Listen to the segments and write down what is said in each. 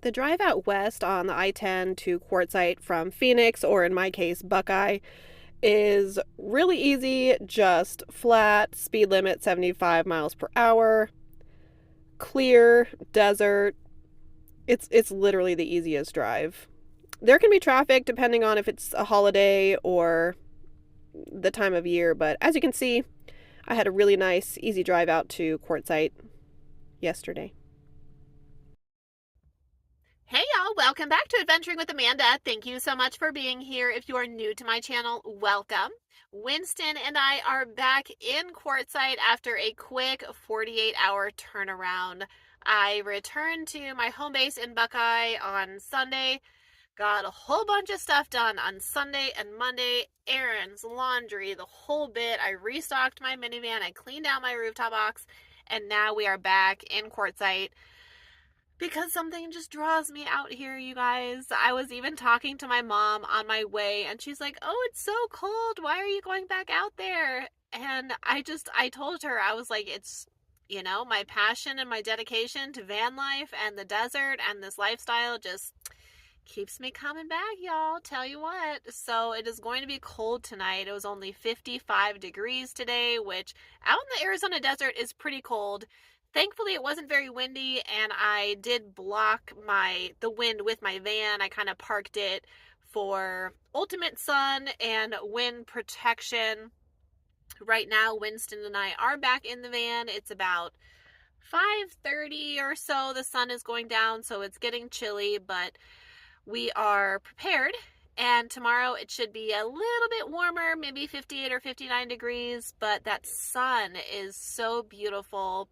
The drive out west on the I-10 to Quartzsite from Phoenix, or in my case, Buckeye, is really easy, just flat, speed limit 75 miles per hour, clear, desert. It's literally the easiest drive. There can be traffic depending on if it's a holiday or the time of year, but as you can see, I had a really nice, easy drive out to Quartzsite yesterday. Hey y'all, welcome back to Adventuring with Amanda. Thank you so much for being here. If you are new to my channel, welcome. Winston and I are back in Quartzsite after a quick 48-hour turnaround. I returned to my home base in Buckeye on Sunday, got a whole bunch of stuff done on Sunday and Monday, errands, laundry, the whole bit. I restocked my minivan, I cleaned out my rooftop box, and now we are back in Quartzsite because something just draws me out here, you guys. I was even talking to my mom on my way, and she's like, "Oh, it's so cold. Why are you going back out there?" And I told her, I was like, it's, my passion and my dedication to van life and the desert and this lifestyle just keeps me coming back, y'all. Tell you what. So it is going to be cold tonight. It was only 55 degrees today, which out in the Arizona desert is pretty cold. Thankfully, it wasn't very windy, and I did block the wind with my van. I kind of parked it for ultimate sun and wind protection. Right now, Winston and I are back in the van. It's about 5:30 or so. The sun is going down, so it's getting chilly, but we are prepared. And tomorrow it should be a little bit warmer, maybe 58 or 59 degrees, but that sun is so beautiful,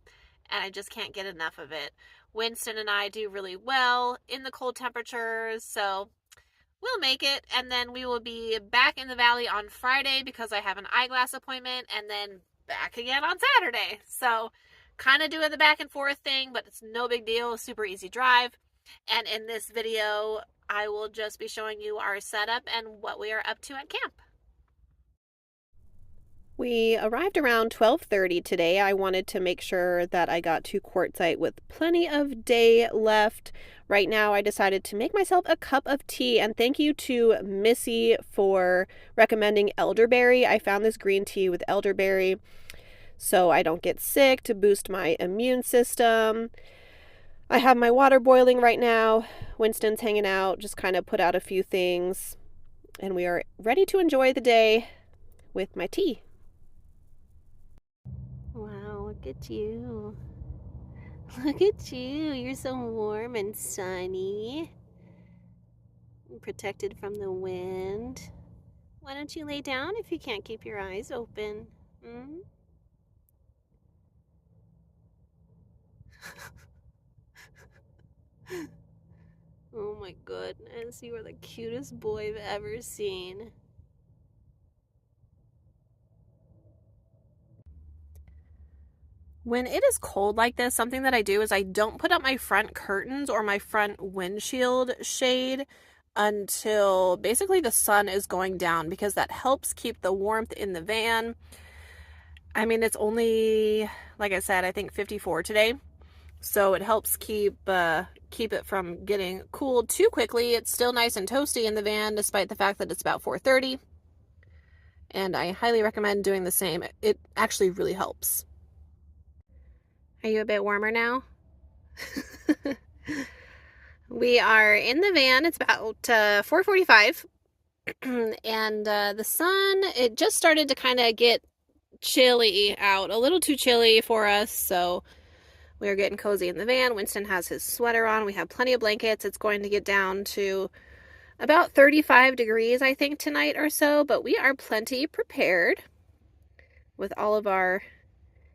and I just can't get enough of it. Winston and I do really well in the cold temperatures, so we'll make it. And then we will be back in the valley on Friday because I have an eyeglass appointment, and then back again on Saturday. So kind of doing the back and forth thing, but it's no big deal. Super easy drive. And in this video, I will just be showing you our setup and what we are up to at camp. We arrived around 12:30 today. I wanted to make sure that I got to Quartzsite with plenty of day left. Right now, I decided to make myself a cup of tea, and thank you to Missy for recommending elderberry. I found this green tea with elderberry so I don't get sick, to boost my immune system. I have my water boiling right now. Winston's hanging out, just kind of put out a few things, and we are ready to enjoy the day with my tea. Wow, look at you. Look at you. You're so warm and sunny. Protected from the wind. Why don't you lay down if you can't keep your eyes open? Hmm? Oh my goodness, you are the cutest boy I've ever seen. When it is cold like this, something that I do is I don't put up my front curtains or my front windshield shade until basically the sun is going down, because that helps keep the warmth in the van. I mean, it's only, like I said, I think 54 today. So it helps keep it from getting cooled too quickly. It's still nice and toasty in the van despite the fact that it's about 4:30. And I highly recommend doing the same. It actually really helps. Are you a bit warmer now? We are in the van. It's about 4:45. And the sun, it just started to kind of get chilly out. A little too chilly for us, so we are getting cozy in the van. Winston has his sweater on. We have plenty of blankets. It's going to get down to about 35 degrees, I think, tonight or so, but we are plenty prepared with all of our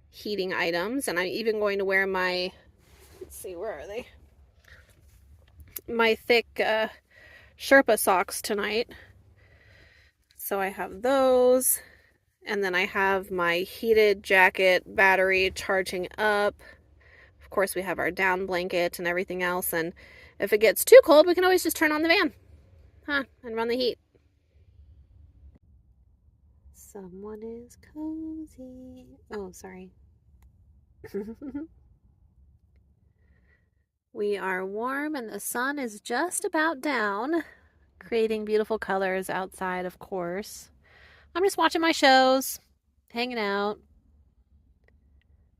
heating items. And I'm even going to wear my, let's see, where are they? My thick Sherpa socks tonight. So I have those, and then I have my heated jacket battery charging up. Of course, we have our down blanket and everything else, and if it gets too cold, we can always just turn on the van, and run the heat. Someone is cozy. Oh, sorry. We are warm and the sun is just about down, creating beautiful colors outside, of course. I'm just watching my shows, hanging out,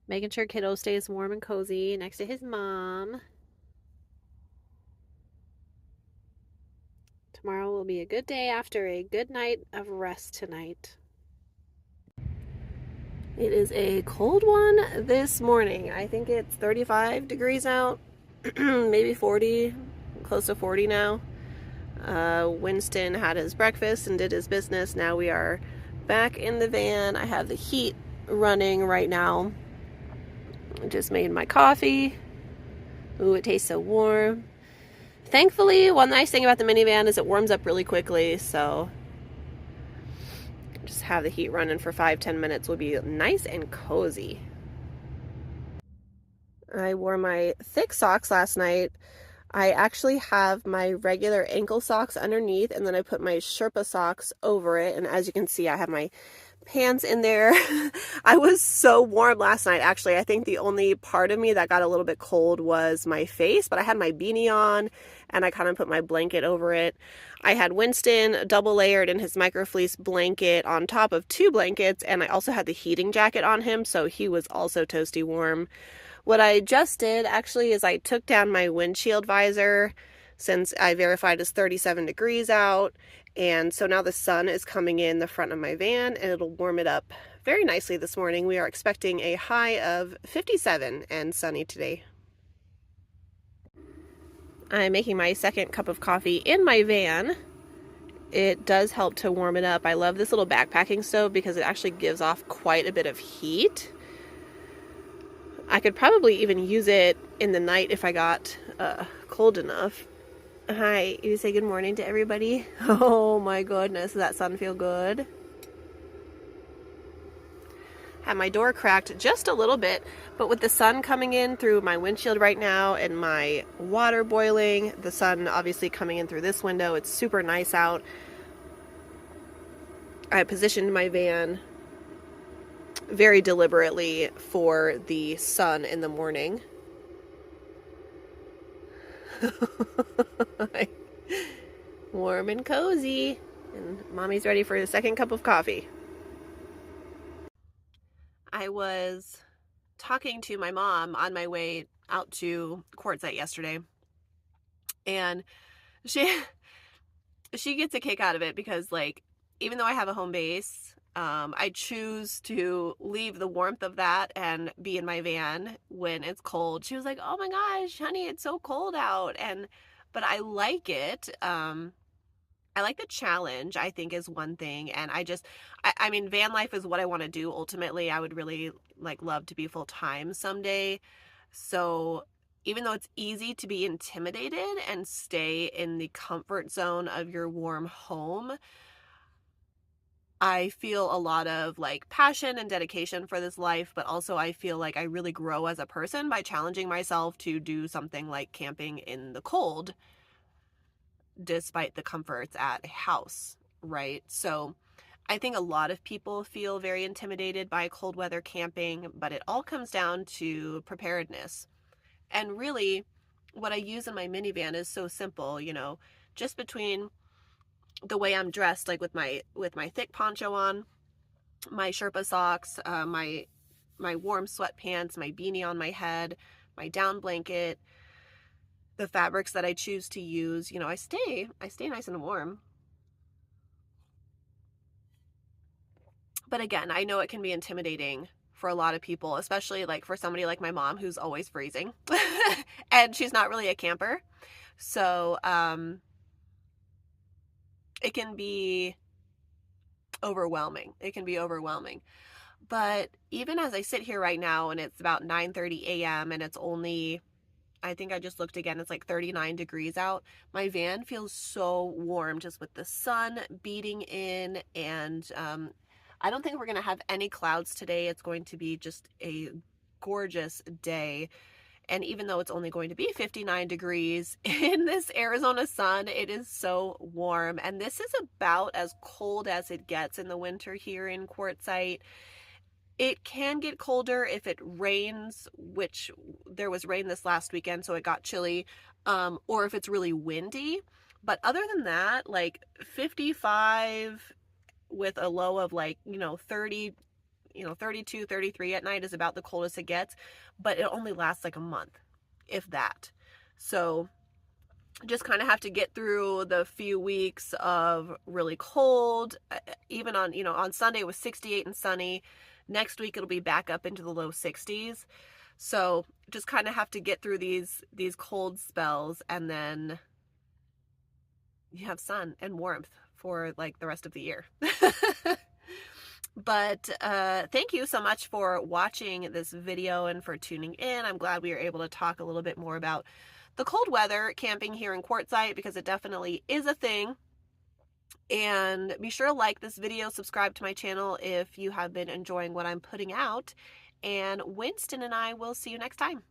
making sure kiddo stays warm and cozy next to his mom. Tomorrow will be a good day after a good night of rest tonight. It is a cold one this morning. I think it's 35 degrees out, maybe 40, close to 40 now. Winston had his breakfast and did his business. Now we are back in the van. I have the heat running right now. I just made my coffee. Ooh, it tastes so warm. Thankfully, one nice thing about the minivan is it warms up really quickly, so just have the heat running for 5-10 minutes will be nice and cozy. I wore my thick socks last night. I actually have my regular ankle socks underneath, and then I put my Sherpa socks over it, and as you can see, I have my pants in there. I was so warm last night, actually. I think the only part of me that got a little bit cold was my face, but I had my beanie on, and I kind of put my blanket over it. I had Winston double layered in his microfleece blanket on top of 2 blankets, and I also had the heating jacket on him, so he was also toasty warm. What I just did actually is I took down my windshield visor since I verified it's 37 degrees out. And so now the sun is coming in the front of my van and it'll warm it up very nicely this morning. We are expecting a high of 57 and sunny today. I'm making my second cup of coffee in my van. It does help to warm it up. I love this little backpacking stove because it actually gives off quite a bit of heat. I could probably even use it in the night if I got cold enough. Hi, you say good morning to everybody? Oh my goodness, does that sun feel good? Had my door cracked just a little bit, but with the sun coming in through my windshield right now and my water boiling, the sun obviously coming in through this window, it's super nice out. I positioned my van very deliberately for the sun in the morning. Warm and cozy, and mommy's ready for a second cup of coffee. I was talking to my mom on my way out to Quartzsite yesterday, and she gets a kick out of it because, like, even though I have a home base, I choose to leave the warmth of that and be in my van when it's cold. She was like, "Oh my gosh, honey, it's so cold out." But I like it. I like the challenge, I think, is one thing. And I mean, van life is what I want to do. Ultimately, I would really love to be full time someday. So even though it's easy to be intimidated and stay in the comfort zone of your warm home, I feel a lot of passion and dedication for this life, but also I feel like I really grow as a person by challenging myself to do something like camping in the cold, despite the comforts at a house, right? So I think a lot of people feel very intimidated by cold weather camping, but it all comes down to preparedness. And really, what I use in my minivan is so simple, just between the way I'm dressed, like with my thick poncho on, my Sherpa socks, my warm sweatpants, my beanie on my head, my down blanket, the fabrics that I choose to use, I stay nice and warm. But again, I know it can be intimidating for a lot of people, especially for somebody like my mom who's always freezing and she's not really a camper. So it can be overwhelming. But even as I sit here right now and it's about 9:30 a.m. and it's only, I think I just looked again, it's 39 degrees out. My van feels so warm just with the sun beating in, and I don't think we're going to have any clouds today. It's going to be just a gorgeous day. And even though it's only going to be 59 degrees in this Arizona sun, it is so warm. And this is about as cold as it gets in the winter here in Quartzsite. It can get colder if it rains, which there was rain this last weekend, so it got chilly, or if it's really windy. But other than that, like 55 with a low of like, 30, 32, 33 at night is about the coldest it gets, but it only lasts like a month, if that. So just kind of have to get through the few weeks of really cold. Even on Sunday it was 68 and sunny. Next week it'll be back up into the low 60s. So just kind of have to get through these cold spells, and then you have sun and warmth for like the rest of the year. But thank you so much for watching this video and for tuning in. I'm glad we were able to talk a little bit more about the cold weather camping here in Quartzsite, because it definitely is a thing. And be sure to like this video, subscribe to my channel if you have been enjoying what I'm putting out. And Winston and I will see you next time.